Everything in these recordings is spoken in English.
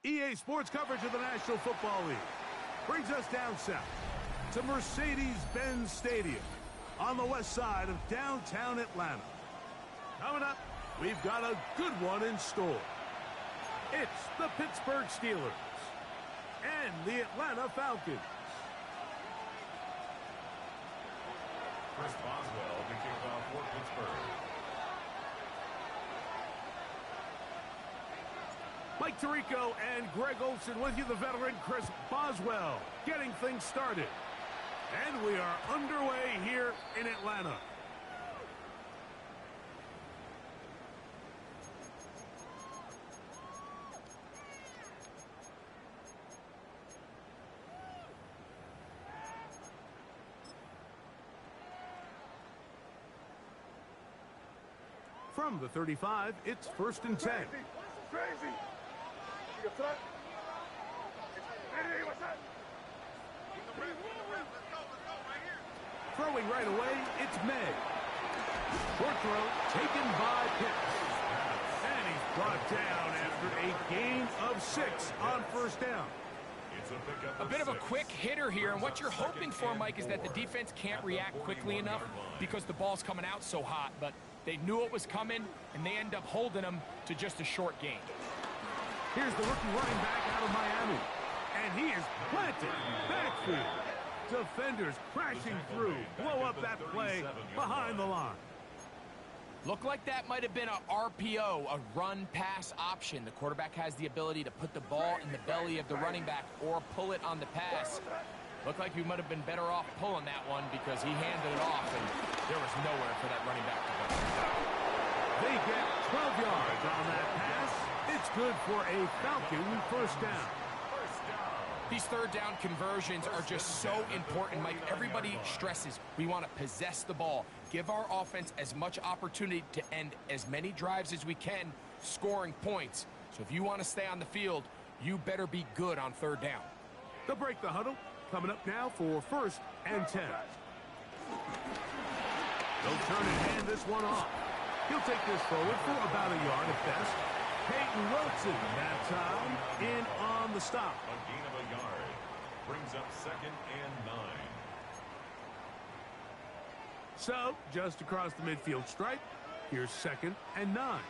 EA Sports coverage of the National Football League brings us down south to Mercedes-Benz Stadium on the west side of downtown Atlanta. Coming up, we've got a good one in store. It's the Pittsburgh Steelers and the Atlanta Falcons. Chris Boswell to kick off for Pittsburgh. Mike Tirico and Greg Olsen with you, the veteran Chris Boswell, getting things started. And we are underway here in Atlanta. From the 35, it's 1st and 10. Crazy. Throwing right away, it's May. Short throw taken by Pitts. And he's brought down after a gain of 6 on 1st down. A bit of a quick hitter here, and what you're hoping for, Mike, is that the defense can't react quickly enough because the ball's coming out so hot, but they knew it was coming, and they end up holding them to just a short gain. Here's the rookie running back out of Miami, and he is planted backfield. Defenders crashing through, blow up that play behind the line. Looked like that might have been a RPO, a run-pass option. The quarterback has the ability to put the ball in the belly of the running back or pull it on the pass. Looked like he might have been better off pulling that one because he handed it off, and there was nowhere for that running back to go. They get 12 yards on that pass. It's good for a Falcon 1st down. These 3rd down conversions are just so important, Mike. Everybody stresses we want to possess the ball, give our offense as much opportunity to end as many drives as we can, scoring points. So if you want to stay on the field, you better be good on 3rd down. They'll break the huddle. Coming up now for 1st and 10. They'll turn and hand this one off. He'll take this forward for about a yard at best. Peyton Wilson that time in on the stop. A gain of a yard brings up 2nd and 9. So, just across the midfield stripe, here's 2nd and 9.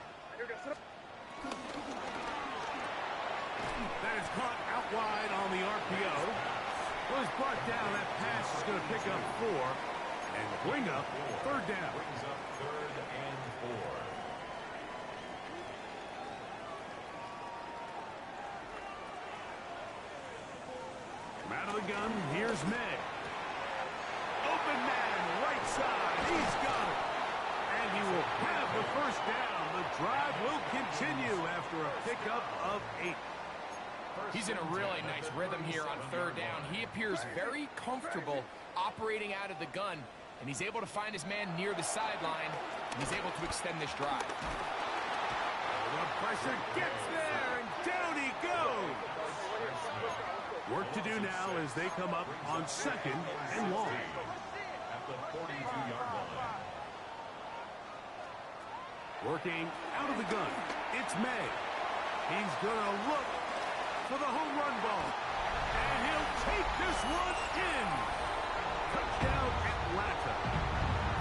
That is caught out wide on the RPO. Was brought down. That pass is going to pick up 4 and bring up 3rd down. Brings up 3rd and 4. From out of the gun, here's May. Open man, right side. He's got it. And he will have the 1st down. The drive will continue after a pickup of 8. He's in a really nice rhythm here on 3rd down. He appears very comfortable operating out of the gun, and he's able to find his man near the sideline, and he's able to extend this drive. The pressure gets there, and down he goes. Work to do now as they come up on 2nd and long. At the 42-yard line. Working out of the gun, it's May. He's going to look for the home run ball. And he'll take this one in. Touchdown, Atlanta.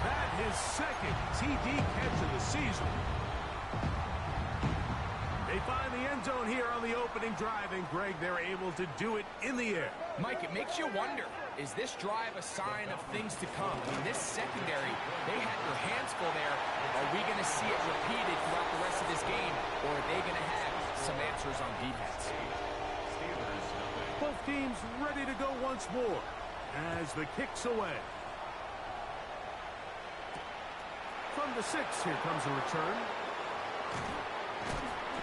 That his 2nd TD catch of the season. They find the end zone here on the opening drive, and Greg, they're able to do it in the air. Mike, it makes you wonder, is this drive a sign of things to come? I mean, this secondary, they had their hands full there. Are we going to see it repeated throughout the rest of this game, or are they going to have some answers on defense? Both teams ready to go once more as the kick's away. From the 6, here comes a return.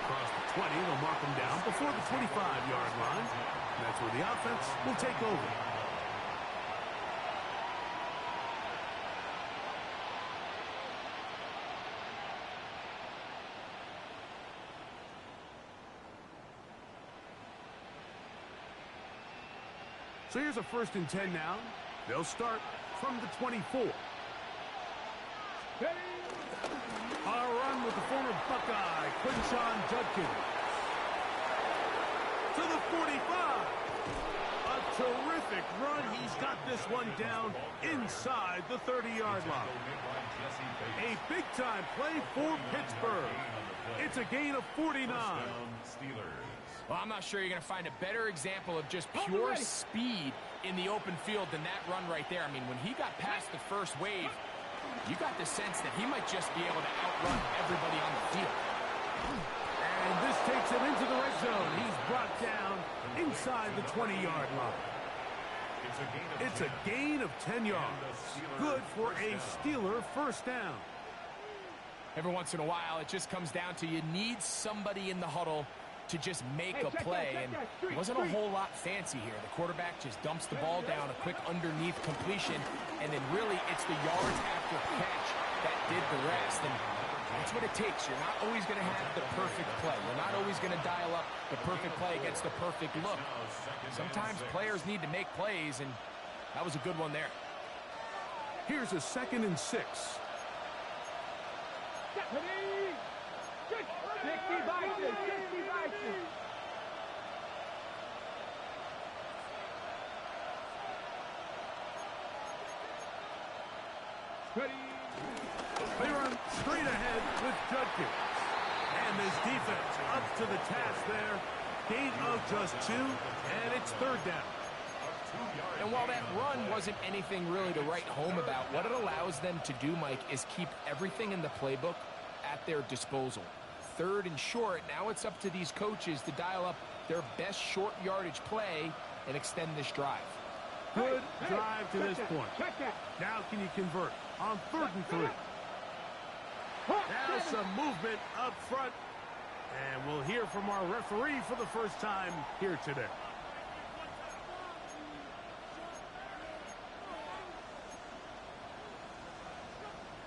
Across the 20, they'll mark him down before the 25-yard line. And that's where the offense will take over. So here's a 1st and 10 now. They'll start from the 24. A run with the former Buckeye, Quinshon Judkins. to the 45. A terrific run. He's got this one down inside the 30-yard line. A big-time play for Pittsburgh. It's a gain of 49. Well, I'm not sure you're going to find a better example of just pure speed in the open field than that run right there. I mean, when he got past the first wave, you got the sense that he might just be able to outrun everybody on the field. And this takes him into the red zone. He's brought down inside the 20-yard line. It's a gain of 10 yards. Good for a Steeler first down. Every once in a while, it just comes down to you need somebody in the huddle to just make a play, and it wasn't a whole lot fancy here. The quarterback just dumps the ball down, a quick underneath completion, and then really it's the yards after catch that did the rest, and that's what it takes. You're not always going to have the perfect play. You're not always going to dial up the perfect play against the perfect look. Sometimes players need to make plays, and that was a good one there. Here's a 2nd and 6. They run straight ahead with Judkins. And this defense up to the task there. Gain of just 2, and it's 3rd down. And while that run wasn't anything really to write home about, what it allows them to do, Mike, is keep everything in the playbook at their disposal. 3rd and short, now it's up to these coaches to dial up their best short yardage play and extend this drive. Good drive to this point. Now can you convert on 3rd and 3? Now some movement up front. And we'll hear from our referee for the first time here today.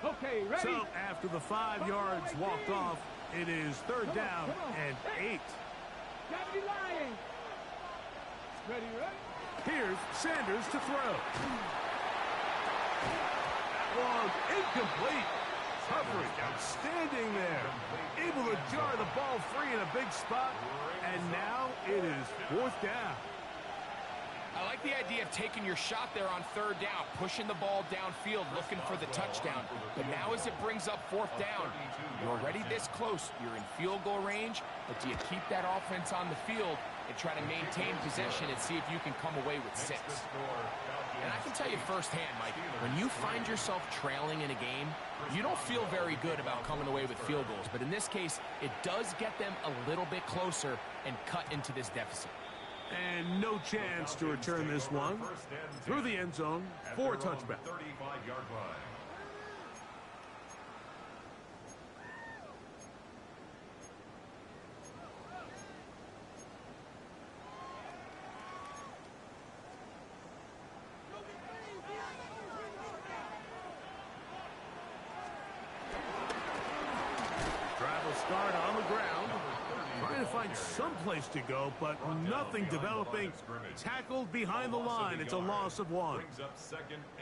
Okay, ready? So after the 5 yards walked off, it is 3rd down and 8. Deputy Lion. Ready, ready? Here's Sanders to throw. Long, incomplete. Coverage outstanding there. Able to jar the ball free in a big spot. And now it is 4th down. I like the idea of taking your shot there on 3rd down, pushing the ball downfield, looking for the touchdown. But now as it brings up 4th down, you're already this close. You're in field goal range, but do you keep that offense on the field and try to maintain possession and see if you can come away with 6? And I can tell you firsthand, Mike, when you find yourself trailing in a game, you don't feel very good about coming away with field goals. But in this case, it does get them a little bit closer and cut into this deficit. And no chance to return this one through the end zone for a touchback. 35-yard line. Drive will start on the ground. Trying to find some place to go, but nothing developing. Tackled behind the line. It's a loss of 1.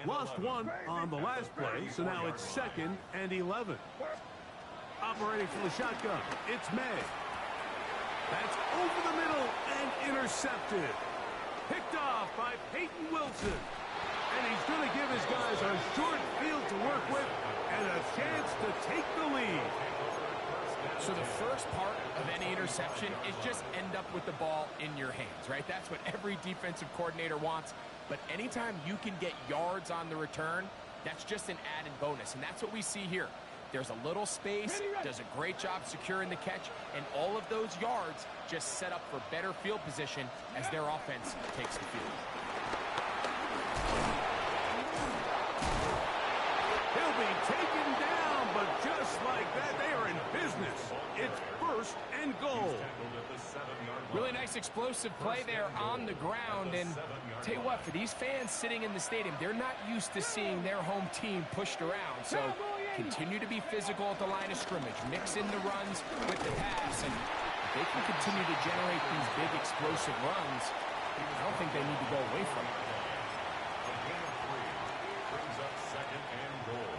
Lost 1 on the last play, so now it's 2nd and 11. Operating for the shotgun, it's May. That's over the middle and intercepted. Picked off by Peyton Wilson. And he's going to give his guys a short field to work with and a chance to take the lead. So the first part of any interception is just end up with the ball in your hands, right? That's what every defensive coordinator wants. But anytime you can get yards on the return, that's just an added bonus. And that's what we see here. There's a little space, does a great job securing the catch, and all of those yards just set up for better field position as their offense takes the field. He'll be taken down, but just like that, they are in business. It's 1st and goal. Really nice explosive play there on the ground. And tell you what, for these fans sitting in the stadium, they're not used to seeing their home team pushed around. So continue to be physical at the line of scrimmage. Mix in the runs with the pass. And if they can continue to generate these big explosive runs, I don't think they need to go away from it. A gain of 3 brings up 2nd and goal.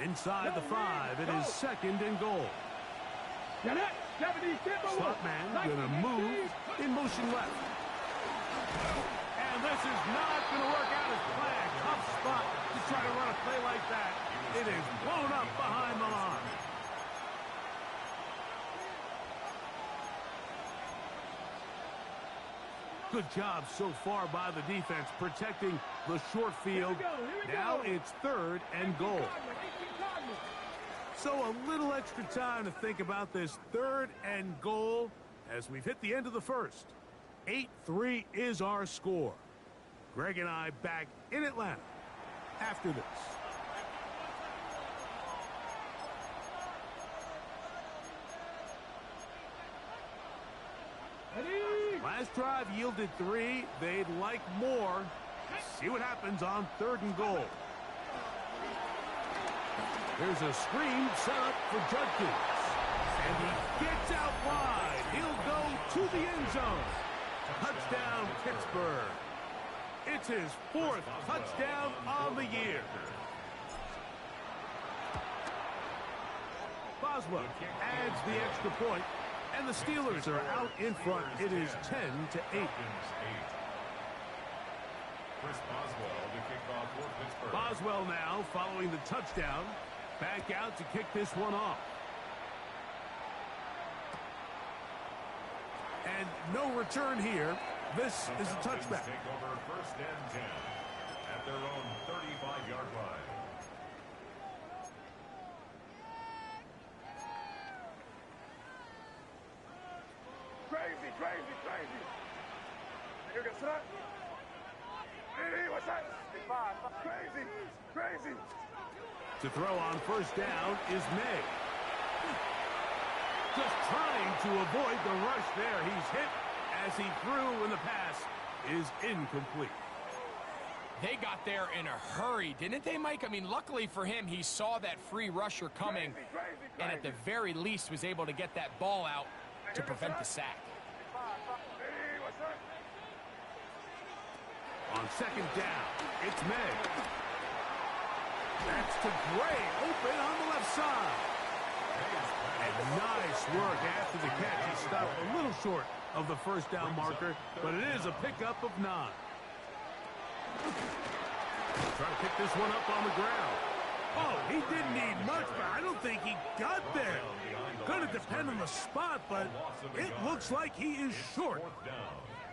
Inside the 5, it is 2nd and goal. Get it. 70 Slot man gonna move in motion left. And this is not gonna work out as planned. Tough spot to try to run a play like that. It is blown up behind the line. Good job so far by the defense protecting the short field. Now it's 3rd and goal. So a little extra time to think about this 3rd and goal as we've hit the end of the first. 8-3 is our score. Greg and I back in Atlanta after this. Last drive yielded 3. They'd like more. See what happens on 3rd and goal. There's a screen set up for Judkins. And he gets out wide. He'll go to the end zone. Touchdown, Pittsburgh. It's his 4th touchdown on the year. Boswell adds the extra point, and the Steelers are out in front. It is 10-8. Chris Boswell to kick off for Pittsburgh. Boswell now following the touchdown. Back out to kick this one off. And no return here. This is a touchback. Take over 1st and 10 at their own 35-yard line. Crazy. Here goes that. Hey, what's that? Crazy. To throw on 1st down is May. Just trying to avoid the rush there. He's hit as he threw, and the pass is incomplete. They got there in a hurry, didn't they, Mike? I mean, luckily for him, he saw that free rusher coming, and at the very least was able to get that ball out to prevent the sack. On 2nd down, it's May. That's to Gray, open on the left side. And nice work after the catch. He stopped a little short of the 1st down marker, but it is a pickup of 9. Try to pick this one up on the ground. Oh, he didn't need much, but I don't think he got there. Gonna depend on the spot, but it looks like he is short.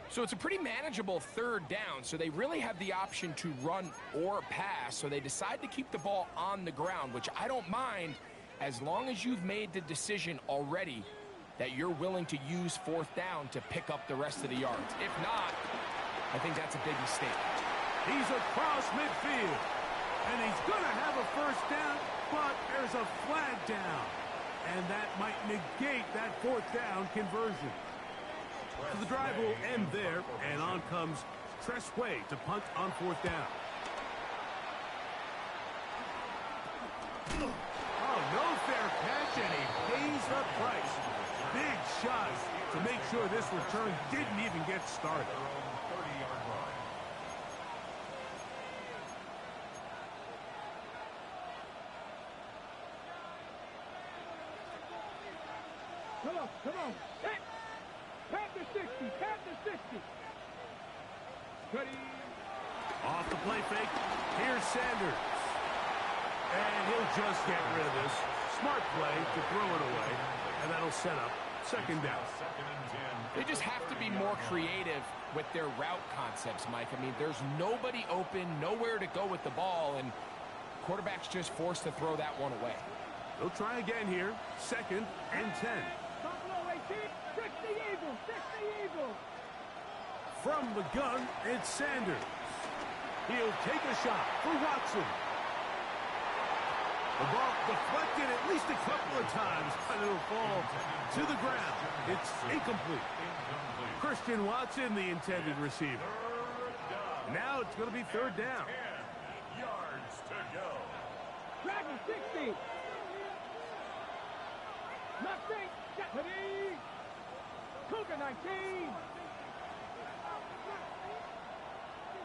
So it's a pretty manageable 3rd down, so they really have the option to run or pass, so they decide to keep the ball on the ground, which I don't mind as long as you've made the decision already that you're willing to use 4th down to pick up the rest of the yards. If not, I think that's a big mistake. He's across midfield, and he's going to have a 1st down, but there's a flag down, and that might negate that 4th down conversion. So the drive will end there, and on comes Tressway to punt on 4th down. Oh, no fair catch, and he pays the price. Big shot to make sure this return didn't even get started. Come on. Pat the 60. Ready. Off the play fake. Here's Sanders. And he'll just get rid of this. Smart play to throw it away. And that'll set up 2nd down. They just have to be more creative with their route concepts, Mike. I mean, there's nobody open, nowhere to go with the ball, and quarterback's just forced to throw that one away. They'll try again here. 2nd and 10. From the gun, it's Sanders. He'll take a shot for Watson. The ball deflected at least a couple of times, but it'll fall to the ground. It's incomplete. Christian Watson, the intended receiver. Now it's going to be 3rd down. 10 yards to go. Dragon 60. Nothing. Ready. Cougar 19.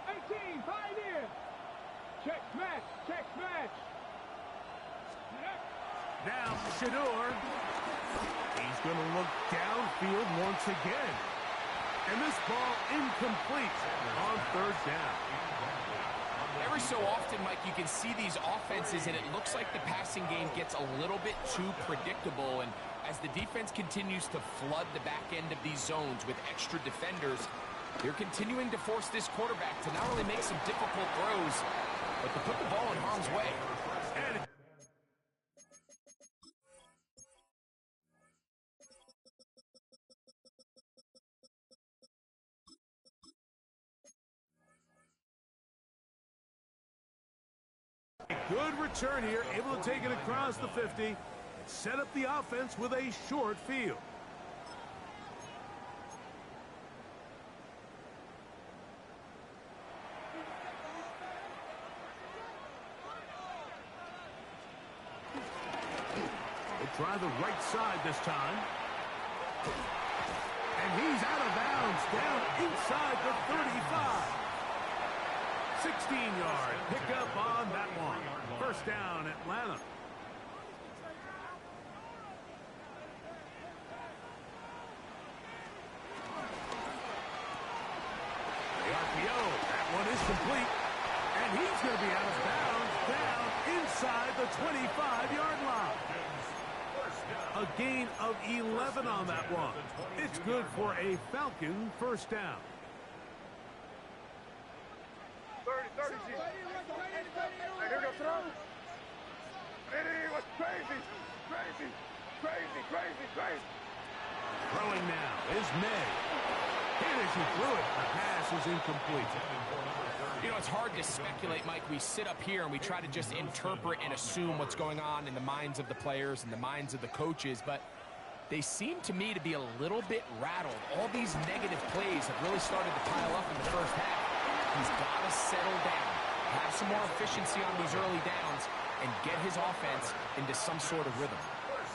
18. Pioneer. Check match. Now Shador. He's going to look downfield once again. And this ball incomplete on third down. Every so often, Mike, you can see these offenses, and it looks like the passing game gets a little bit too predictable. And as the defense continues to flood the back end of these zones with extra defenders, they're continuing to force this quarterback to not only make some difficult throws, but to put the ball in harm's way. And good return here, able to take it across the 50 and set up the offense with a short field. They'll try the right side this time. And he's out of bounds, down inside the 35. 16-yard pickup on that one. First down, Atlanta. The RPO, that one is complete. And he's going to be out of bounds, down inside the 25-yard line. A gain of 11 on that one. It's good for a Falcon first down. 30, hey, here we go, throw. It was crazy. Throwing now is May. Hit as he threw it. The pass is incomplete. You know, it's hard to speculate, Mike. We sit up here and we try to just interpret and assume what's going on in the minds of the players and the minds of the coaches, but they seem to me to be a little bit rattled. All these negative plays have really started to pile up in the first half. He's got to settle down, have some more efficiency on these early downs, and get his offense into some sort of rhythm.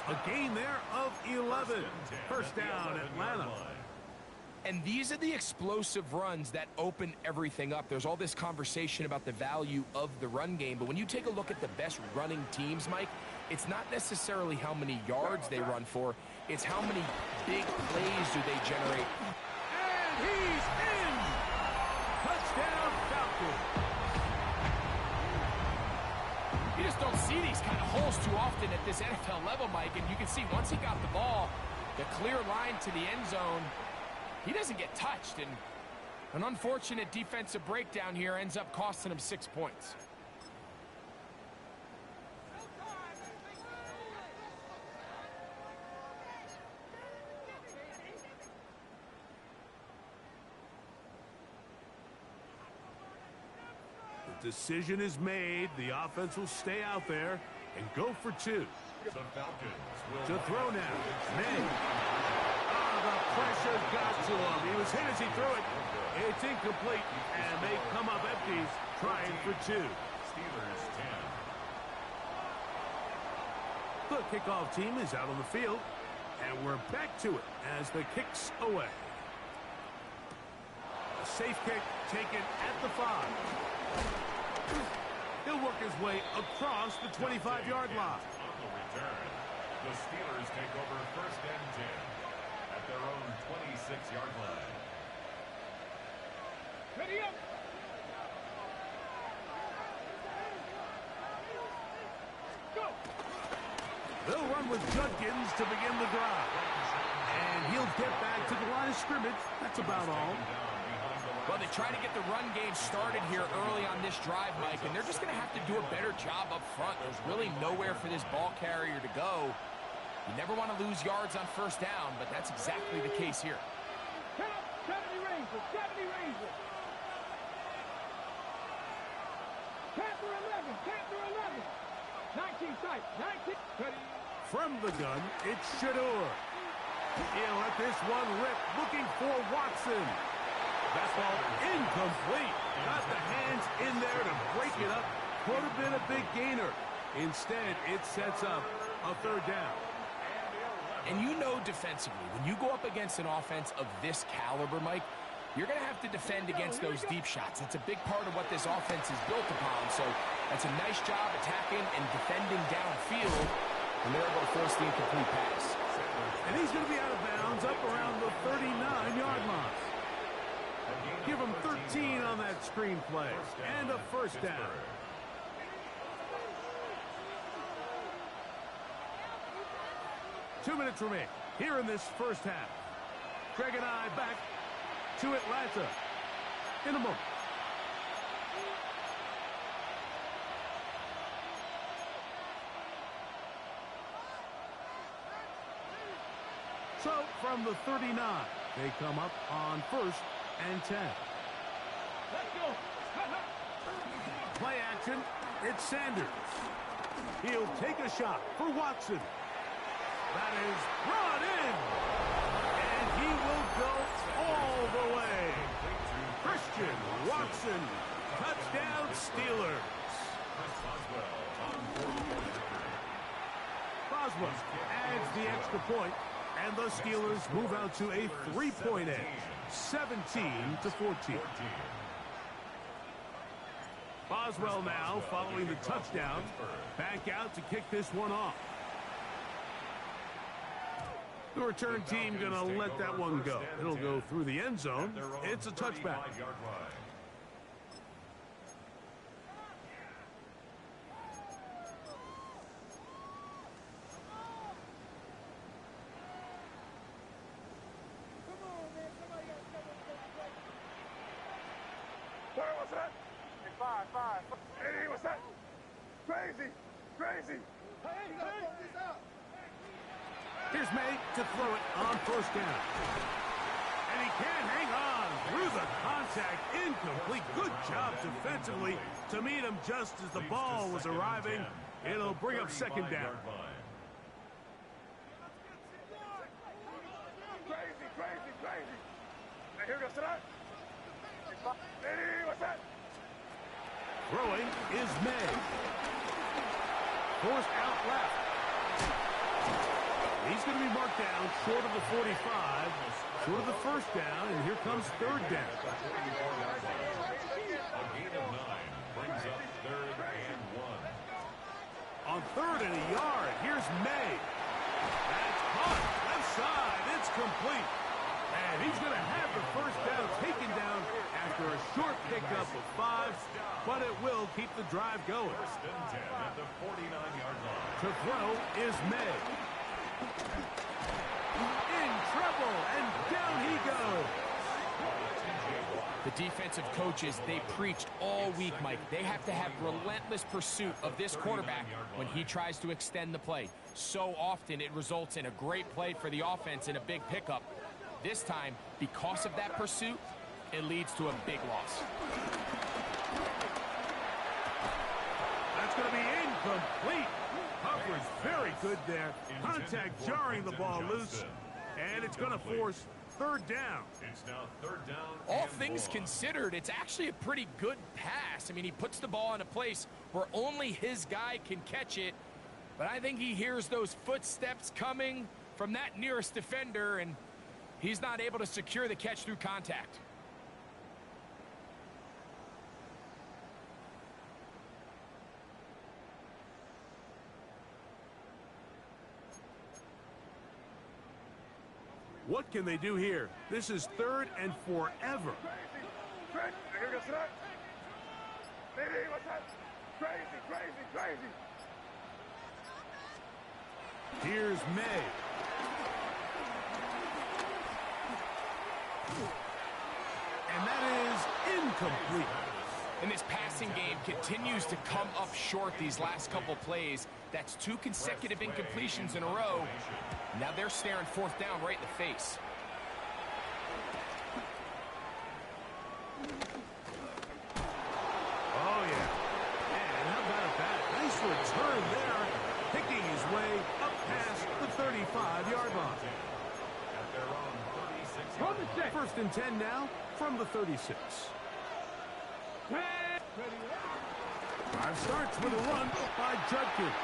A gain there of 11. First down, Atlanta. And these are the explosive runs that open everything up. There's all this conversation about the value of the run game, but when you take a look at the best running teams, Mike, it's not necessarily how many yards they run for, it's how many big plays do they generate. And he's in! Touchdown, Falcon. You just don't see these kind of holes too often at this NFL level, Mike, and you can see once he got the ball, the clear line to the end zone, he doesn't get touched, and an unfortunate defensive breakdown here ends up costing him 6 points. The decision is made. The offense will stay out there and go for two. The Falcons will To throw now. May. The pressure got to him. He was hit as he threw it. It's incomplete, and they come up empty, trying for two. Steelers 10. The kickoff team is out on the field, and we're back to it as the kick's away. A safe kick taken at the 5. He'll work his way across the 25-yard line. On the return, the Steelers take over first and 10 at their own 26-yard line. Ready up. Go. They'll run with Judkins to begin the drive. And he'll get back to the line of scrimmage. That's about all. Well, they try to get the run game started here early on this drive, Mike, and they're just going to have to do a better job up front. There's really nowhere for this ball carrier to go. You never want to lose yards on first down, but that's exactly the case here. Count 70 Rangers, 70 Rangers. Panther 11, Panther 11. 19 sight, 19. Ready. From the gun, it's Shador. He'll let this one rip, looking for Watson. Fastball incomplete. Got the hands in there to break it up. Could have been a big gainer. Instead, it sets up a third down. And you know defensively, when you go up against an offense of this caliber, Mike, you're going to have to defend against those deep shots. That's a big part of what this offense is built upon. So that's a nice job attacking and defending downfield, and they're able to force the incomplete pass. And he's He's going to be out of bounds up around the 39-yard line. Give him 13 on that screenplay and a first down. Two minutes remain here in this first half. Greg and I back to Atlanta in a moment. So from the 39, they come up on 1st and 10. Let's go. Play action. It's Sanders. He'll take a shot for Watson. That is brought in. And he will go all the way. Christian Watson. Touchdown Steelers. Boswell adds the extra point, and the Steelers move out to a 3-point edge, 17-14. Boswell now following the touchdown, back out to kick this one off. The return team going to let that one go. It'll go through the end zone. It's a touchback. Sorry, what's that? Hey, five. Hey, what's that? Crazy. Hey, this out. Here's May to throw it on first down. And he can't hang on through the contact. Incomplete. Good job defensively to meet him just as the ball was arriving. It'll bring up second down. Crazy. Hey, here goes to that. Hey, what's that? Throwing is May. Forced out left. He's going to be marked down short of the 45, short of the first down, and here comes third down. A gain of 9 brings up 3rd and 1. On 3rd and a yard, here's May. That's caught. Left side, it's complete. And he's going to have the first down taken down after a short pickup of 5, but it will keep the drive going. 1st and 10 at the 49-yard line. To throw is May. In trouble, and down he goes. The defensive coaches, they preached all week, Mike. They have to have relentless pursuit of this quarterback when he tries to extend the play. So often it results in a great play for the offense and a big pickup. This time, because of that pursuit, it leads to a big loss. That's going to be incomplete. Coverage very good there. Contact jarring the ball loose. And it's going to force third down. It's now 3rd down. All and things 1. considered, it's actually a pretty good pass. I mean, he puts the ball in a place where only his guy can catch it. But I think he hears those footsteps coming from that nearest defender, and he's not able to secure the catch through contact. What can they do here? This is 3rd and forever. Crazy. Here goes to that. Hey, what's that? Crazy. Here's May. And that is incomplete. And this passing game continues to come up short these last couple plays. That's 2 consecutive incompletions in a row. Now they're staring 4th down right in the face. Oh, yeah. And how about that? Nice return there. Picking his way up past the 35-yard line. At their own 36-yard From the line. 1st and 10 now from the 36. Drive starts with a run by Judkins.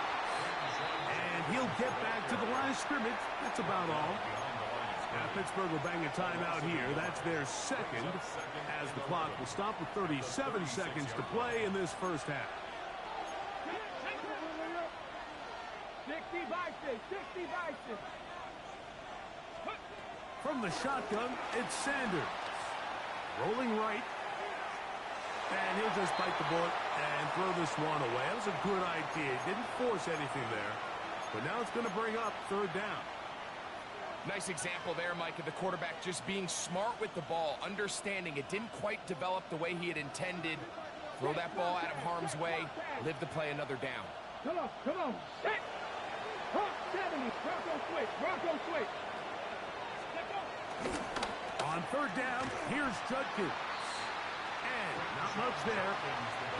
And he'll get back to the line of scrimmage. That's about all. Now Pittsburgh will bang a timeout here. That's their second, as the clock will stop with 37 seconds to play in this first half. 60 by 6. From the shotgun, it's Sanders. Rolling right. And he'll just bite the bullet and throw this one away. That was a good idea. Didn't force anything there. But now it's going to bring up third down. Nice example there, Mike, of the quarterback just being smart with the ball, understanding it didn't quite develop the way he had intended. Throw that ball out of harm's way, live to play another down. Come on. Set. Hawk 70. Bronco switch. On third down, here's Judkins. And not much there.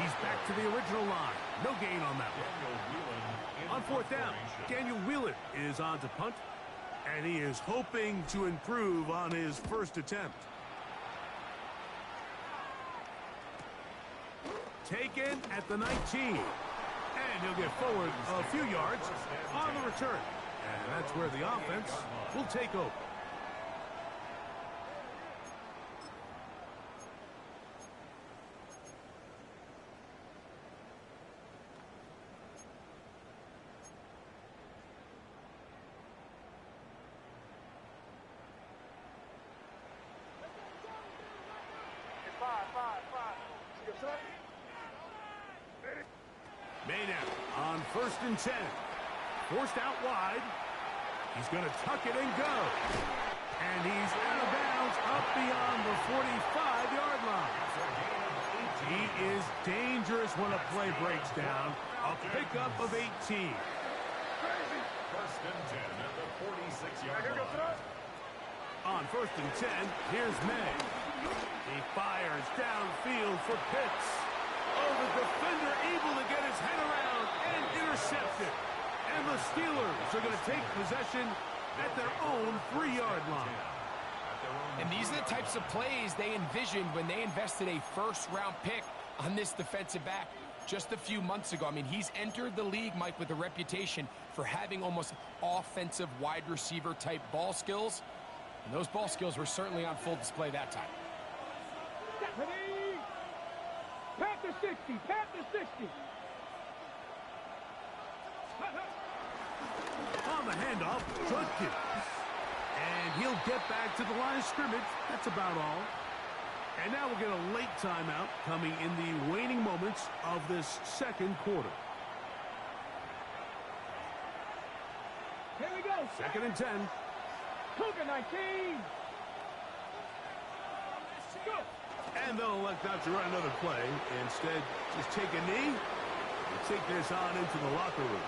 He's back to the original line. No gain on that one. On fourth down, Daniel Whelan is on to punt. And he is hoping to improve on his first attempt. Taken at the 19. And he'll get forward a few yards on the return. And that's where the offense will take over. Maynard on 1st and 10. Forced out wide. He's going to tuck it and go. And he's out of bounds up beyond the 45-yard line. He is dangerous when a play breaks down. A pickup of 18. First and 10 at the 46-yard line. On 1st and 10, here's May. He fires downfield for Pitts. Oh, the defender able to get his head around and intercept it. And the Steelers are going to take possession at their own 3-yard line. And these are the types of plays they envisioned when they invested a first-round pick on this defensive back just a few months ago. I mean, he's entered the league, Mike, with a reputation for having almost offensive wide receiver type ball skills. And those ball skills were certainly on full display that time. Pat to 60. On the handoff, Judkins. And he'll get back to the line of scrimmage. That's about all. And now we'll get a late timeout coming in the waning moments of this second quarter. Here we go. 2nd and 10. Cougar 19. Go. And they'll elect not to run another play. Instead, just take a knee and take this on into the locker room.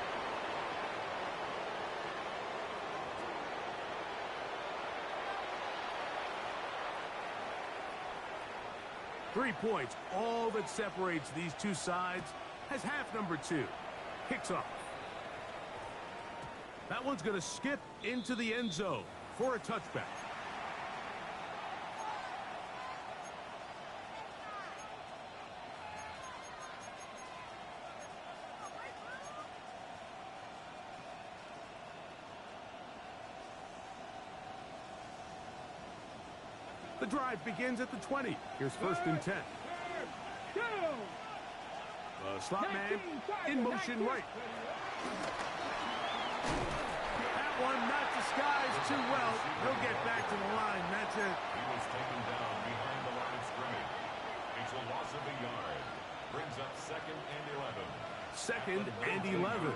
Three points, all that separates these two sides, as half number 2 kicks off. That one's going to skip into the end zone for a touchback. The drive begins at the 20. Here's 1st and 10. The slot man in motion right. That one not disguised too well. He'll get back to the line. That's it. He was taken down behind the line of scrimmage. It's a loss of a yard. Brings up 2nd and 11. 2nd and 11.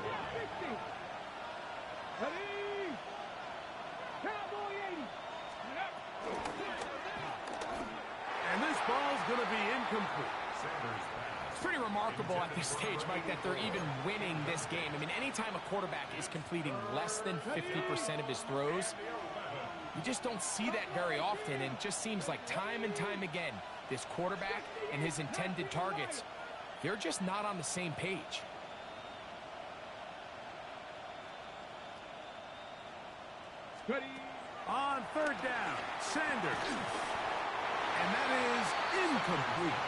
Cowboy 80. And this ball's going to be incomplete. It's pretty remarkable at this stage, Mike, that they're even winning this game. I mean, anytime a quarterback is completing less than 50% of his throws, you just don't see that very often. And it just seems like time and time again, this quarterback and his intended targets, they're just not on the same page. Ready. On 3rd down, Sanders. And that is incomplete.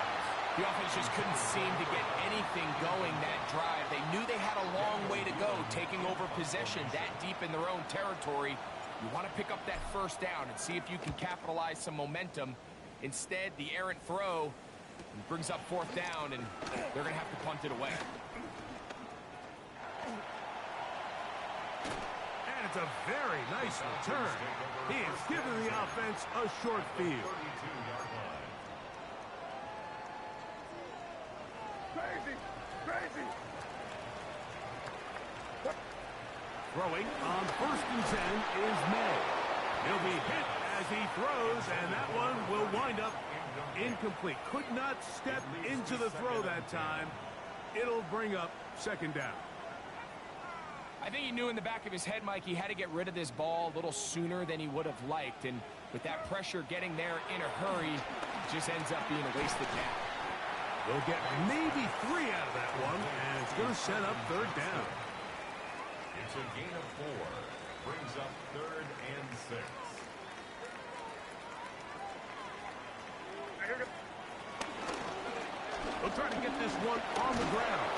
The offense just couldn't seem to get anything going that drive. They knew they had a long way to go, taking over possession that deep in their own territory. You want to pick up that 1st down and see if you can capitalize some momentum. Instead, the errant throw brings up 4th down, and they're going to have to punt it away. And That's a very nice return. He has given the offense a short field. Crazy! Crazy! Throwing on 1st and 10 is May. He'll be hit as he throws, and that one will wind up incomplete. Could not step into the throw that time. It'll bring up 2nd down. I think he knew in the back of his head, Mike, he had to get rid of this ball a little sooner than he would have liked. And with that pressure getting there in a hurry, it just ends up being a wasted down. They'll get maybe 3 out of that one, and it's going to set up 3rd down. It's a gain of 4. Brings up 3rd and 6. They'll try to get this one on the ground.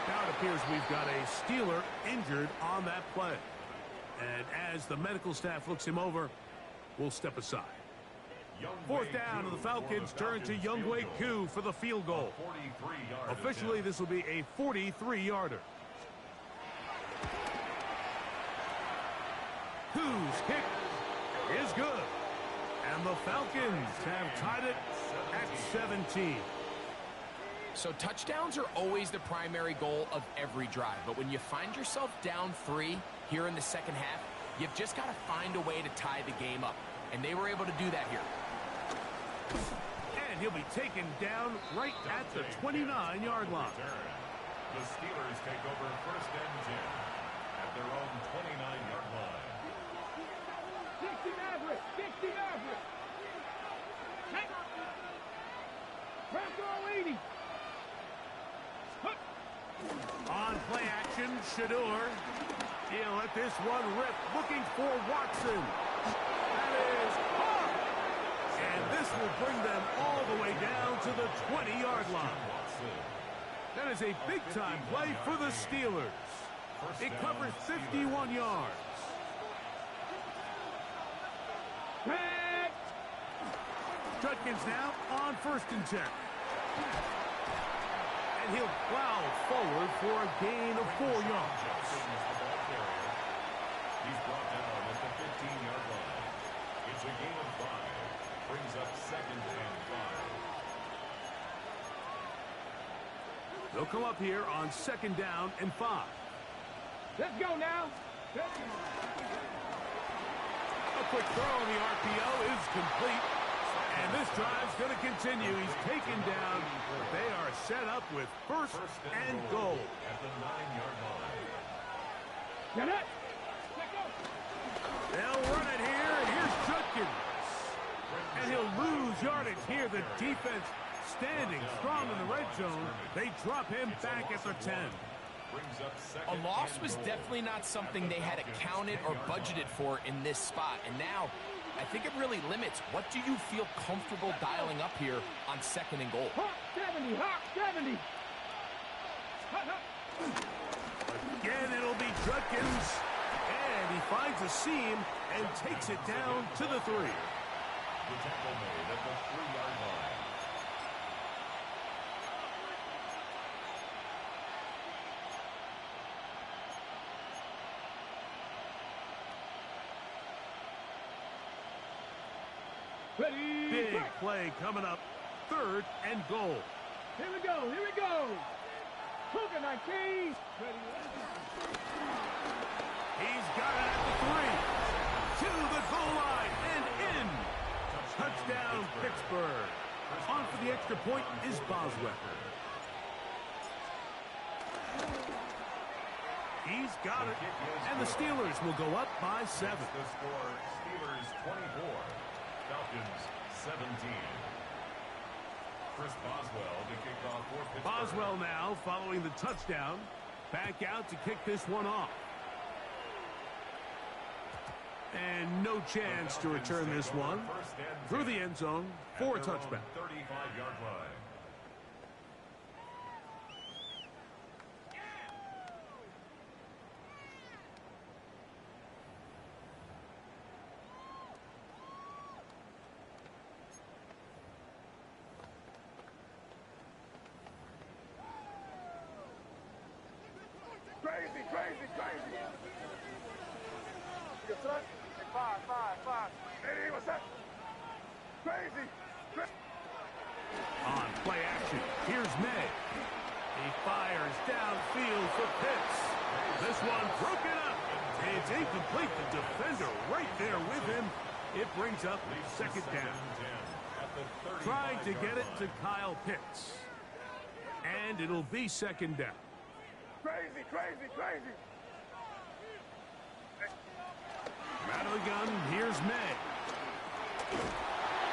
Now it appears we've got a Steeler injured on that play. And as the medical staff looks him over, we'll step aside. 4th down, and the Falcons turn to Younghoe Koo for the field goal. Officially, this will be a 43-yarder. Koo's kick is good. And the Falcons have tied it at 17. So touchdowns are always the primary goal of every drive. But when you find yourself down 3 here in the 2nd half, you've just got to find a way to tie the game up. And they were able to do that here. And he'll be taken down right at the 29-yard line. The Steelers take over 1st and 10 at their own 29-yard line. 60 average! 60 average! Franco 80! On play action, Shador. He'll let this one rip, looking for Watson. That is hard. And this will bring them all the way down to the 20-yard line. That is a big-time play for the Steelers. It covers 51 yards. Judkins now on 1st and 10. And he'll plow forward for a gain of 4 yards. He's brought down at the 15-yard line. It's a gain of 5. Brings up 2nd and 5. They'll come up here on 2nd down and 5. Let's go now! A quick throw on the RPO is complete. And this drive's going to continue. He's taken down. They are set up with 1st and goal. At the 9-yard line. Get it! They'll run it here. Here's Judkins. And he'll lose yardage here. The defense standing strong in the red zone. They drop him back at the 10. A loss was definitely not something they had accounted or budgeted for in this spot. And now, I think it really limits what do you feel comfortable dialing up here on 2nd and goal. Hawk 70! Hawk 70! Again, it'll be Judkins. And he finds a seam and takes it down to the 3. The tackle made at the 3-yard line. Ready! Big play coming up. 3rd and goal. Here we go! Here we go! Hooker 19! Ready! He's got it at the 3. To the goal line and in. Touchdown, Pittsburgh. On for the extra point is Boswell. He's got it. And the Steelers will go up by 7. The score, Steelers 24, Falcons 17. Chris Boswell to kick off for Pittsburgh. Boswell now following the touchdown. Back out to kick this one off. And no chance to return this one through the end zone for a touchback. 35-yard line. Crazy, crazy, crazy! Hey, five. Hey, what's that? Crazy. On play action, here's May. He fires downfield for Pitts. This one broken up. It's incomplete. The defender right there with him. It brings up second down. Trying to get it to Kyle Pitts. And it'll be second down. Crazy. Out of the gun, here's May.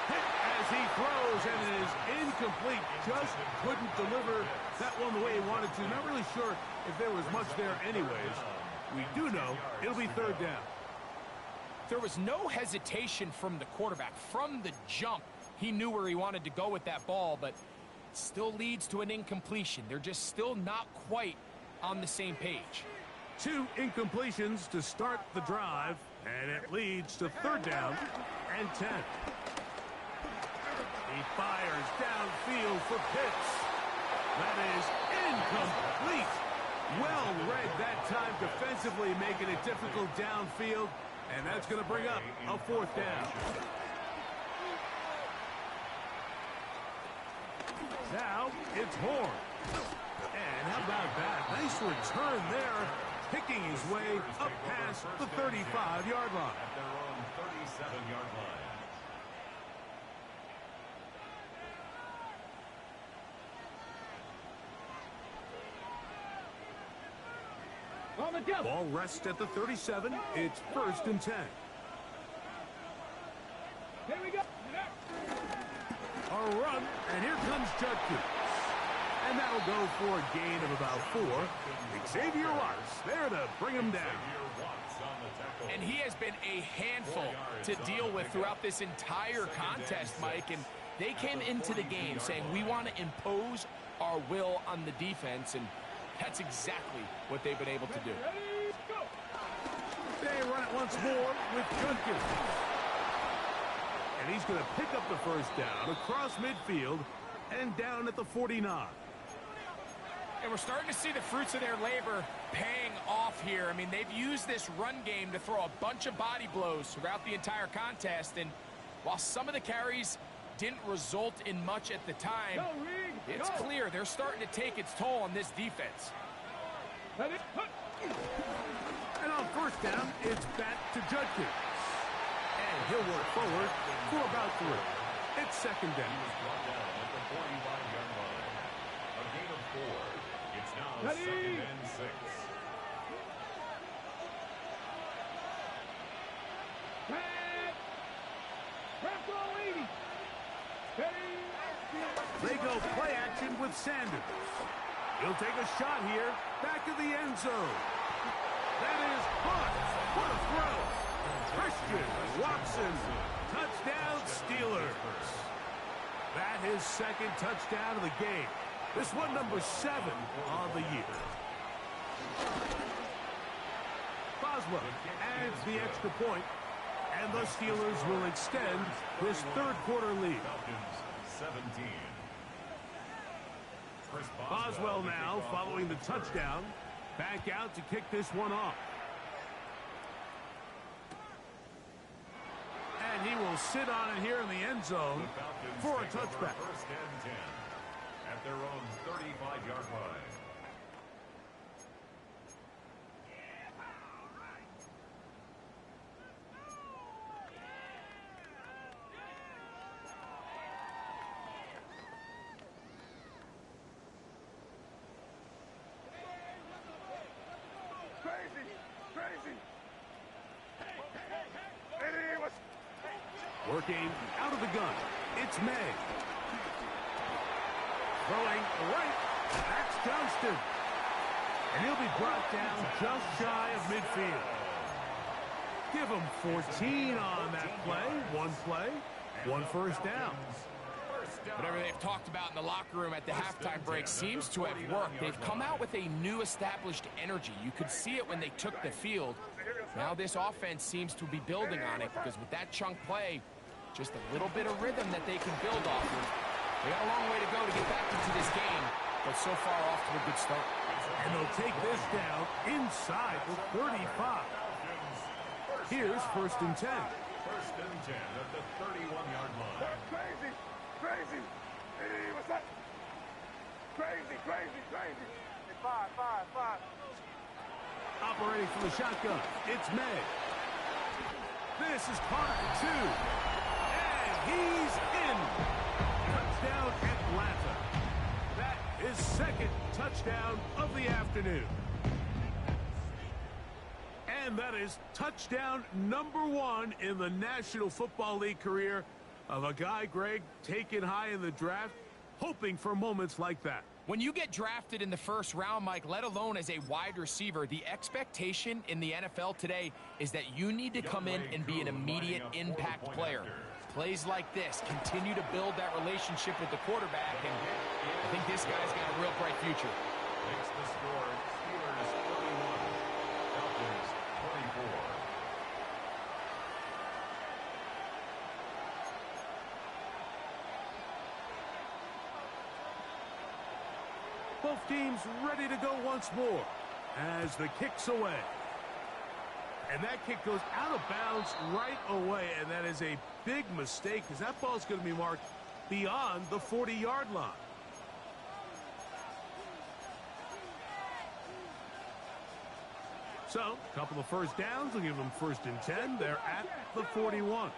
Hit as he throws, and it is incomplete. Just couldn't deliver that one the way he wanted to. Not really sure if there was much there anyways. We do know it'll be third down. There was no hesitation from the quarterback. From the jump, he knew where he wanted to go with that ball, but it still leads to an incompletion. They're just still not quite on the same page. 2 incompletions to start the drive, and it leads to third down and 10. He fires downfield for Pitts. That is incomplete. Well read that time defensively, making it difficult downfield, and that's going to bring up a fourth down. Now it's Horn. And how about that? Nice return there, picking his way up past the 35-yard line. At their own 37-yard line. Ball rests at the 37. It's first and 10. Here we go. A run, and here comes Judkins. And that'll go for a gain of about 4. Xavier Watts there to bring him down. And he has been a handful to deal with throughout this entire contest, Mike. And they came into the game saying, we want to impose our will on the defense, and that's exactly what they've been able to do. They run it once more with Judkins. And he's going to pick up the first down across midfield and down at the 49. And we're starting to see the fruits of their labor paying off here. I mean, they've used this run game to throw a bunch of body blows throughout the entire contest. And while some of the carries didn't result in much at the time, it's clear they're starting to take its toll on this defense. And on first down, it's back to Judkins. And he'll work forward for about 3. It's second down. At the 45-yard line. A gain of 4. It's now second and 6. They go play action with Sanders. He'll take a shot here, back of the end zone. That is caught. What a throw. Christian Watson, touchdown Steelers. That his second touchdown of the game. This one number 7 on the year. Boswell adds the extra point, and the Steelers will extend this third quarter lead. 17. Boswell now following the touchdown. Back out to kick this one off. And he will sit on it here in the end zone for a touchback. First and 10 at their own 35-yard line. Crazy. Working out of the gun. It's May. Throwing right. That's Johnston. And he'll be brought down just shy of midfield. Give him 14 on that play. One first down. Whatever they've talked about in the locker room at the halftime break seems to have worked. They've come out with a new established energy. You could see it when they took the field. Now this offense seems to be building on it, because with that chunk play, just a little bit of rhythm that they can build off of. They got a long way to go to get back into this game, but so far off to a good start. And they'll take this down inside the 35. Here's first and 10. First and 10 at the 31-yard line. That's crazy. Crazy. Hey, what's that? Crazy, crazy, crazy. Hey, five. Operating from the shotgun, it's May. This is caught at 2. And he's in. Touchdown, Atlanta. That is second touchdown of the afternoon. And that is touchdown number 1 in the National Football League career of a guy, Greg, taken high in the draft, hoping for moments like that. When you get drafted in the first round, Mike, let alone as a wide receiver, the expectation in the NFL today is that you need to come in and be an immediate impact player. Plays like this continue to build that relationship with the quarterback, and I think this guy's got a real bright future. Makes the score Steelers 31, Falcons 24. Both teams ready to go once more as the kick's away. And that kick goes out of bounds right away, and that is a big mistake because that ball's going to be marked beyond the 40-yard line. So, a couple of first downs will give them first and 10. They're at the 41.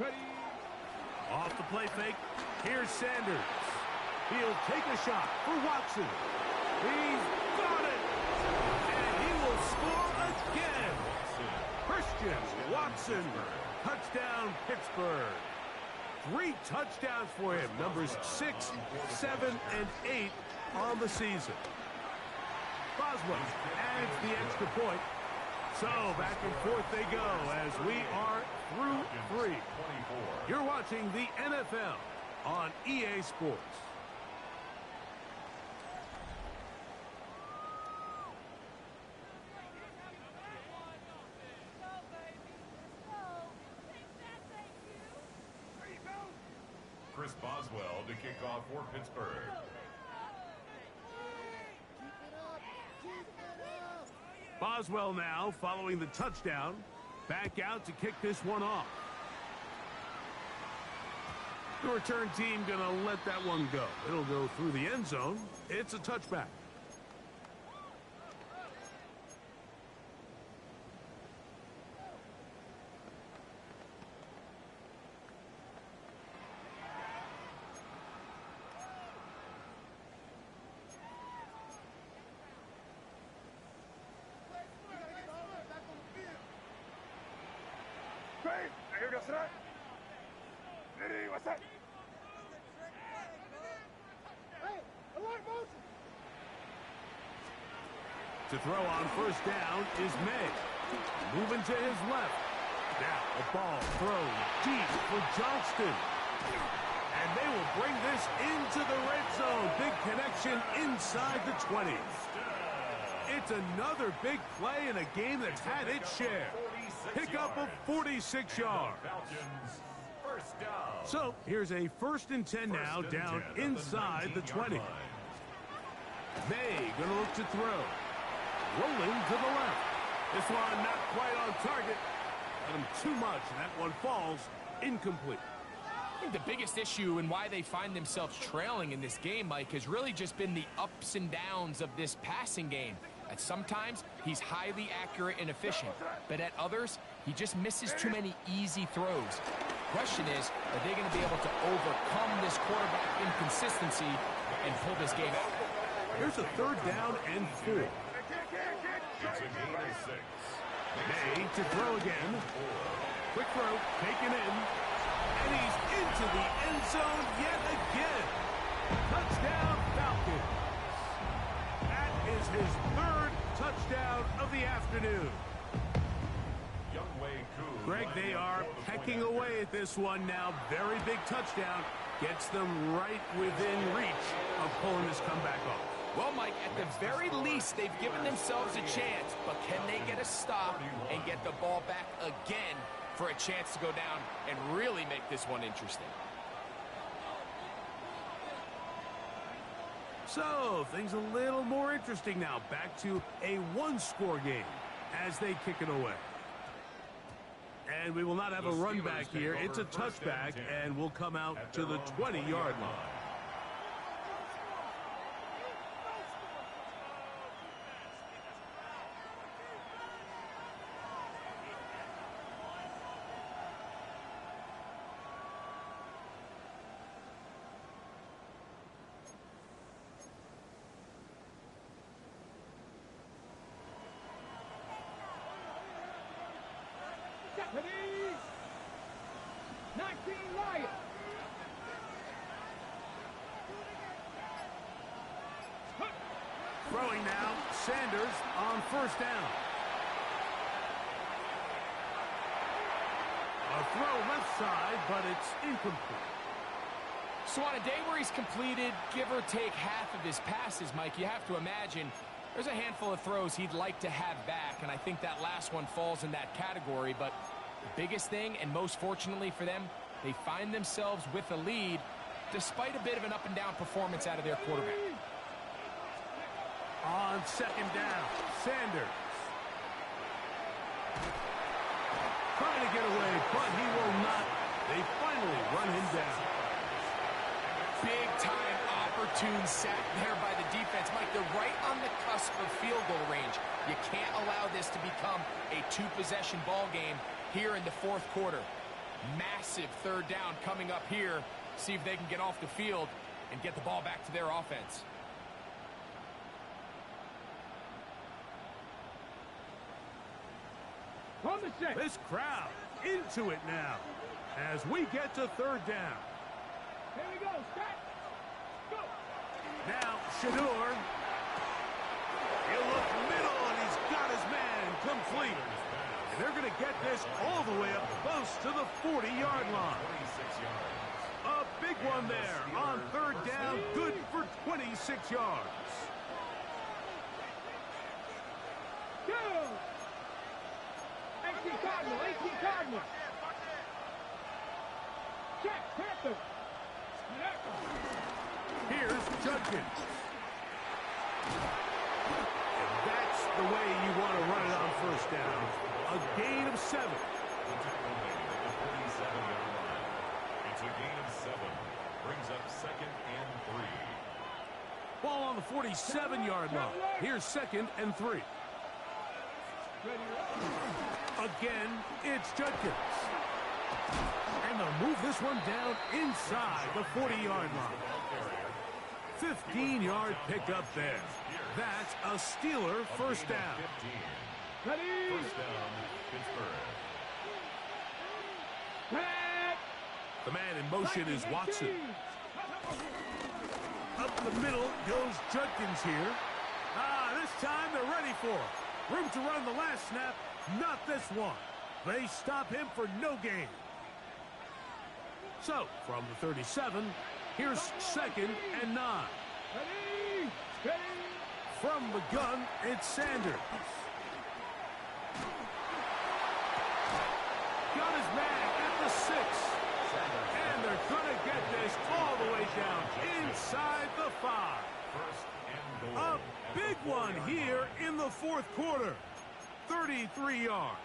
Ready. Off the play fake, here's Sanders. He'll take a shot for Watson. He's got it! And he will score again. Christian Watson, touchdown Pittsburgh. 3 touchdowns for him, numbers 6, 7, and 8 on the season. Boswell adds the extra point. So back and forth they go as we are through 3. You're watching the NFL on EA Sports. Chris Boswell to kick off for Pittsburgh. Boswell now following the touchdown. Back out to kick this one off. The return team going to let that one go. It'll go through the end zone. It's a touchback. Hey, what's that? Hey, alert motion. To throw on first down is May. Moving to his left. Now a ball thrown deep for Johnston. And they will bring this into the red zone. Big connection inside the 20. It's another big play in a game that's had its share. Pick up of 46 yards. So here's a first and 10 now down inside the 20. May going to look to throw. Rolling to the left. This one not quite on target. Got him too much, and that one falls incomplete. I think the biggest issue and why they find themselves trailing in this game, Mike, has really just been the ups and downs of this passing game. At sometimes, he's highly accurate and efficient, but at others, he just misses too many easy throws. The question is, are they going to be able to overcome this quarterback inconsistency and pull this game out? Here's a third down and 4. It's a gain of 6. May to throw again. Quick throw, taken in. And he's into the end zone yet again. Touchdown, Falcons. That is his 3rd touchdown of the afternoon. Greg, they are pecking away at this one now. Very big touchdown. Gets them right within reach of pulling this comeback off. Well, Mike, at the very least, they've given themselves a chance. But can they get a stop and get the ball back again for a chance to go down and really make this one interesting? So, things a little more interesting now. Back to a one-score game as they kick it away. And we will not have a run back here. It's a touchback, and we'll come out to the 20-yard line. Throwing now, Sanders on first down. A throw left side, but it's incomplete. So on a day where he's completed, give or take half of his passes, Mike, you have to imagine there's a handful of throws he'd like to have back, and I think that last one falls in that category. But the biggest thing, and most fortunately for them, they find themselves with a lead despite a bit of an up-and-down performance out of their quarterback. On second down, Sanders. Trying to get away, but he will not. They finally run him down. Big-time opportune sack there by the defense. Mike, they're right on the cusp of field goal range. You can't allow this to become a two-possession ball game here in the fourth quarter. Massive third down coming up here. See if they can get off the field and get the ball back to their offense. This crowd into it now as we get to third down. Here we go. Start. Go. Now, Shador. He'll look middle, and he's got his man complete. And they're going to get this all the way up close to the 40-yard line. A big one there on third down, good for 26 yards. Go. 18 Cardinal, 18 Cardinal. Check, Panther. Here's Judkins. And that's the way you want to run it on first down. A gain of 7. It's a gain of 7. Brings up second and 3. Ball on the 47-yard line. Here's second and 3. Again, it's Judkins. And they'll move this one down inside the 40-yard line. 15-yard pickup there. That's a Steeler first down. Ready. First down, Pittsburgh. The man in motion is Watson. Up the middle goes Judkins here. This time they're ready for it. Room to run the last snap, not this one. They stop him for no gain. So, from the 37, here's second and 9. Ready. Ready. From the gun, it's Sanders. Got his man at the 6. And they're going to get this all the way down inside the 5. A big one here in the fourth quarter. 33 yards.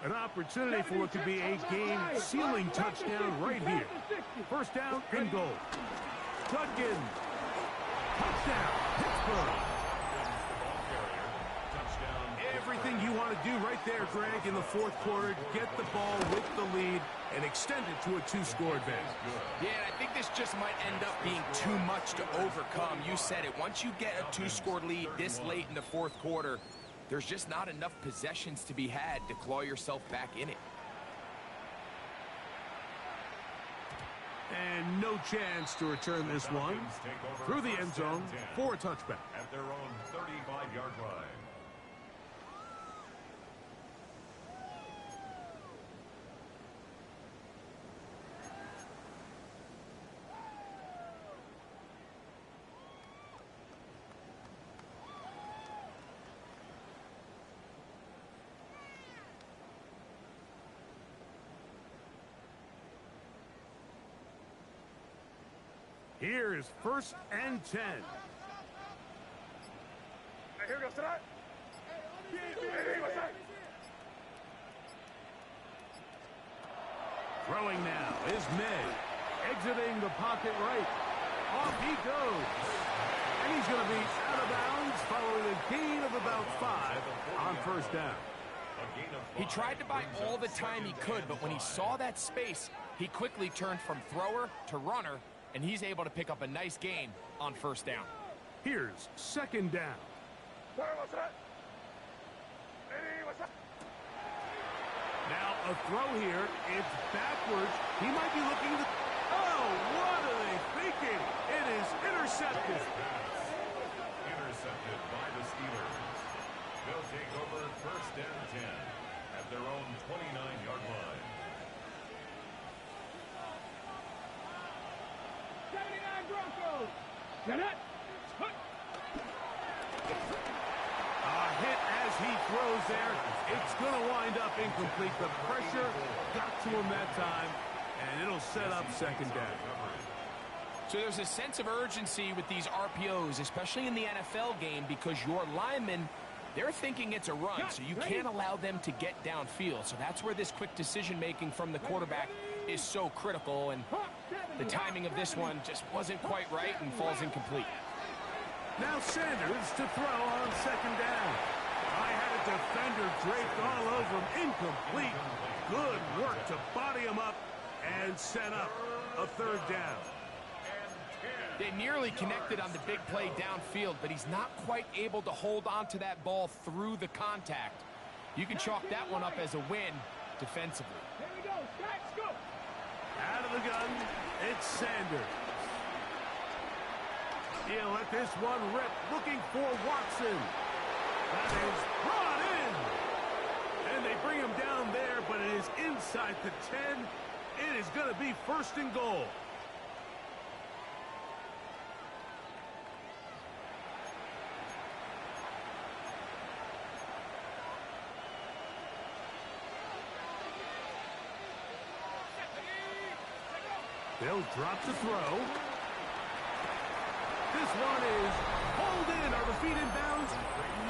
An opportunity for what could be a game-sealing touchdown right here. First down and goal. Judkins. Touchdown, Pittsburgh. Everything you want to do right there, Greg, in the fourth quarter. Get the ball with the lead and extend it to a 2-score advantage. Yeah, and I think this just might end up being too much to overcome. You said it. Once you get a 2-score lead this late in the fourth quarter, there's just not enough possessions to be had to claw yourself back in it. And no chance to return this one through the end zone for a touchback. At their own 35-yard line. Here is 1st and 10. Hey, here goes tonight. Hey, what's that? Throwing now is May. Exiting the pocket right. Off he goes. And he's going to be out of bounds following a gain of about 5 on 1st down. He tried to buy all the time he could, but when he saw that space, he quickly turned from thrower to runner, and he's able to pick up a nice gain on 1st down. Here's 2nd down. Hey, what's that? Hey, what's that? Now a throw here. It's backwards. He might be looking to... Oh, what are they thinking? It is intercepted. Intercepted by the Steelers. They'll take over 1st and 10 at their own 29-yard line. 79 Broncos. Get it? A hit as he throws there. It's going to wind up incomplete. The pressure got to him that time, and it'll set up 2nd down. So there's a sense of urgency with these RPOs, especially in the NFL game, because your linemen, they're thinking it's a run, so you can't allow them to get downfield. So that's where this quick decision-making from the quarterback is so critical, and the timing of this one just wasn't quite right and falls incomplete. Now Sanders to throw on 2nd down. I had a defender draped all over him. Incomplete. Good work to body him up and set up a 3rd down. They nearly connected on the big play downfield, but he's not quite able to hold on to that ball through the contact. You can chalk that one up as a win defensively. Here we go. Let's go. Out of the gun, it's Sanders. He'll let this one rip, looking for Watson. That is brought in. And they bring him down there, but it is inside the 10. It is going to be 1st and goal. They'll drop the throw. This one is pulled in. Are the feet in bounds?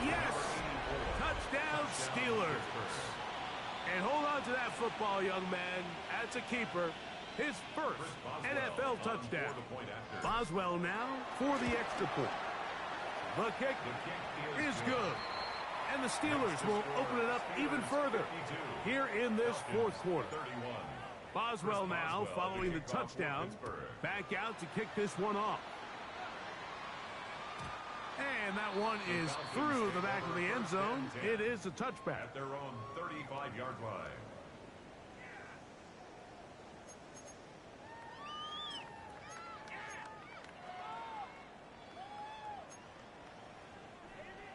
Yes. Touchdown, Steelers. And hold on to that football, young man. That's a keeper. His 1st NFL touchdown. Boswell now for the extra point. The kick is good. And the Steelers will open it up even further here in this 4th quarter. Boswell now, following the touchdown, back out to kick this one off. And that one is through the back of the end zone. It is a touchback. At their own 35-yard line.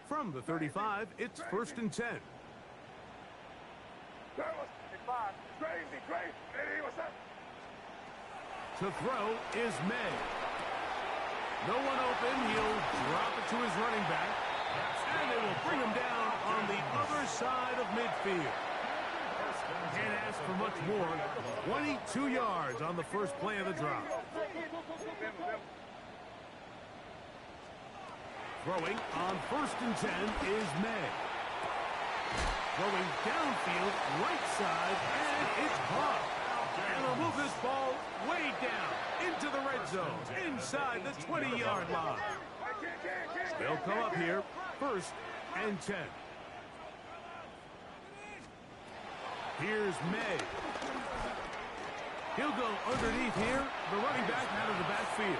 From the 35, it's 1st and 10. That was 5. Crazy, crazy. Hey, what's that? To throw is May. No one open. He'll drop it to his running back. And they will bring him down on the other side of midfield. Can't ask for much more. 22 yards on the 1st play of the drop. Throwing on 1st and 10 is May. Throwing downfield, right side, and it's caught. And they'll move this ball way down into the red zone, inside the 20-yard line. They'll come up here, 1st and 10. Here's May. He'll go underneath here, the running back out of the backfield.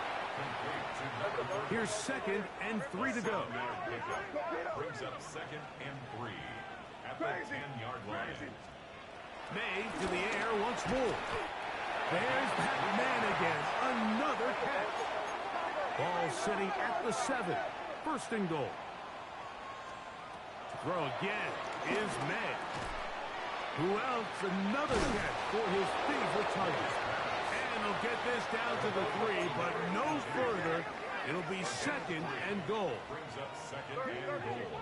Here's 2nd and 3 to go. Brings up 2nd and 3 at the 10-yard line. May to the air once more. There's that man again. Another catch. Ball sitting at the 7. 1st and goal. To throw again is May. Who else? Another catch for his favorite target. And they'll get this down to the 3, but no further. It'll be 2nd and goal. Brings up 2nd and goal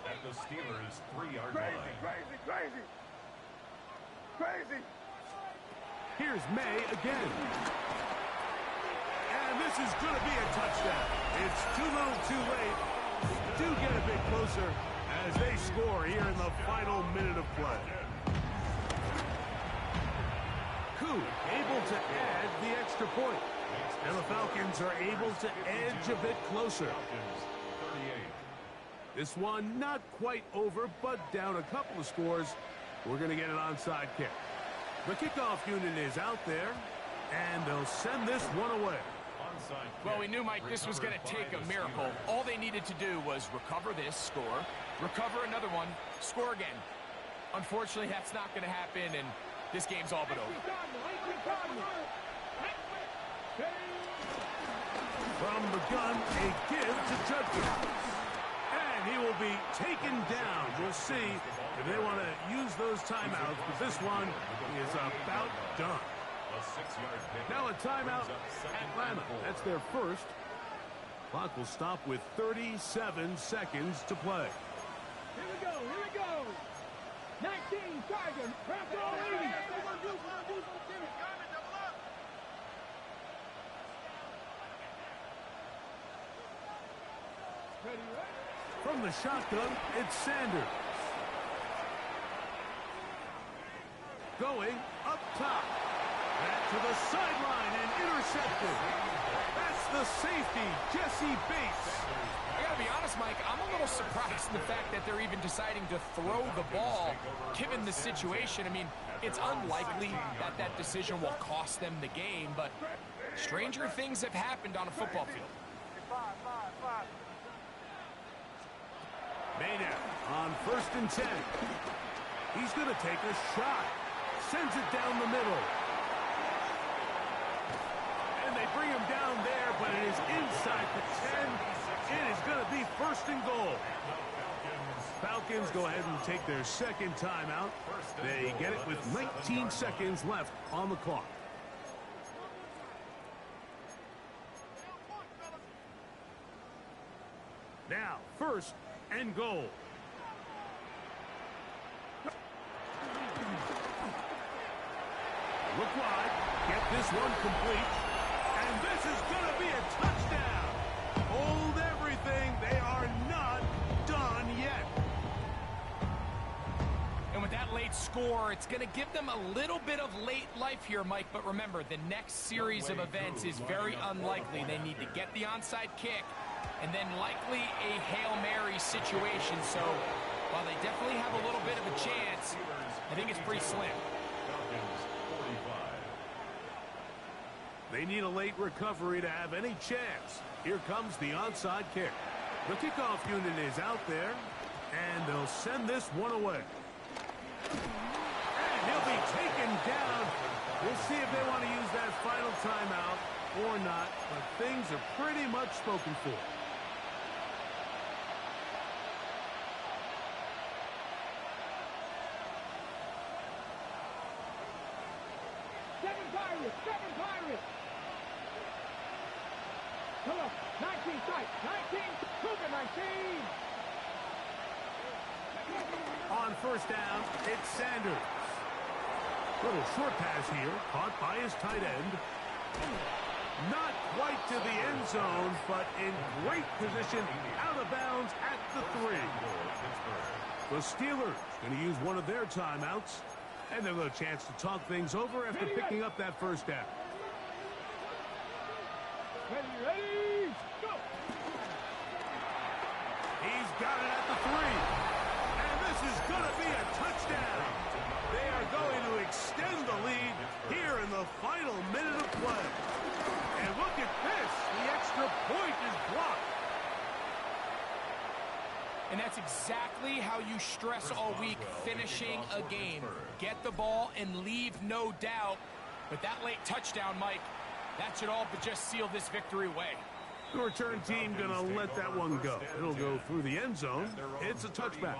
at the Steelers' 3-yard line. Crazy. Crazy. Here's May again. And this this is going to be a touchdown. It's too little too late. Do get a bit closer as they score here in the final minute of play. Able to add the extra point. And the Falcons are able to edge a bit closer. This one not quite over, but down a couple of scores. We're going to get an onside kick. The kickoff unit is out there, and they'll send this one away. Well, we knew, Mike, this was going to take a miracle. All they needed to do was recover this, score, recover another one, score again. Unfortunately, that's not going to happen, and this game's all but over. From the gun, a give to Judkins. And he will be taken down. We'll see if they want to use those timeouts, but this one is about done. Now a timeout, Atlanta. That's their first. Clock will stop with 37 seconds to play. Here we go, here we go. 19 Tigers, press all lead. From the shotgun, it's Sanders. Going up top. Back to the sideline and intercepted. That's the safety, Jesse Bates. I gotta be honest, Mike, I'm a little surprised in the fact that they're even deciding to throw the ball, given the situation. I mean, it's unlikely that that decision will cost them the game, but stranger things have happened on a football field. Mayday on 1st and 10. He's going to take a shot. Sends it down the middle. And they bring him down there, but it is inside the 10. It is going to be 1st and goal. Falcons go ahead and take their second timeout. They get it with 19 seconds left on the clock. Now, 1st and goal. Look wide. Get this one complete. And this is going to be a touchdown. Hold everything. They are not done yet. And with that late score, it's going to give them a little bit of late life here, Mike. But remember, the next series of events is very unlikely. They need to get the onside kick and then likely a Hail Mary situation. So while they definitely have a little bit of a chance, I think it's pretty slim. They need a late recovery to have any chance. Here comes the onside kick. The kickoff unit is out there, and they'll send this one away. And he'll be taken down. We'll see if they want to use that final timeout or not, but things are pretty much spoken for. Seven Pirates. Come on, 19 strike, 19, Cougar 19. On 1st down, it's Sanders. Little short pass here, caught by his tight end. Not quite to the end zone, but in great position, out of bounds at the 3. The Steelers going to use one of their timeouts. And they'll get a chance to talk things over after picking up that 1st down. Ready, go! He's got it at the 3. And this is going to be a touchdown. They are going to extend the lead here in the final minute of play. And look at this. The extra point is blocked. And that's exactly how you stress all week, finishing a game. Get the ball and leave no doubt. But that late touchdown, Mike, that should all but just seal this victory away. The return team going to let that one go. It'll go through the end zone. It's a touchback.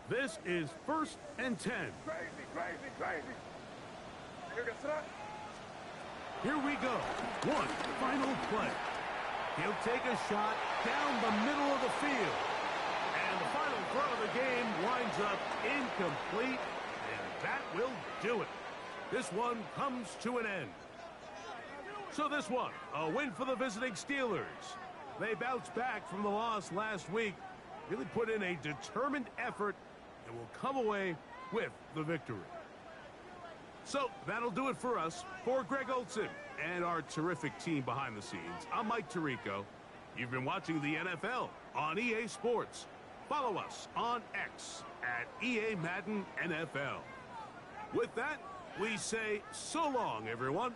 This is 1st and 10. Crazy. Here we go. One final play. He'll take a shot down the middle of the field. And the final throw of the game winds up incomplete. And that will do it. This one comes to an end. So this one, a win for the visiting Steelers. They bounced back from the loss last week, really put in a determined effort, and will come away with the victory. So that'll do it for us. For Greg Olson and our terrific team behind the scenes, I'm Mike Tirico. You've been watching the NFL on EA Sports. Follow us on X at EA Madden NFL. With that, we say so long, everyone.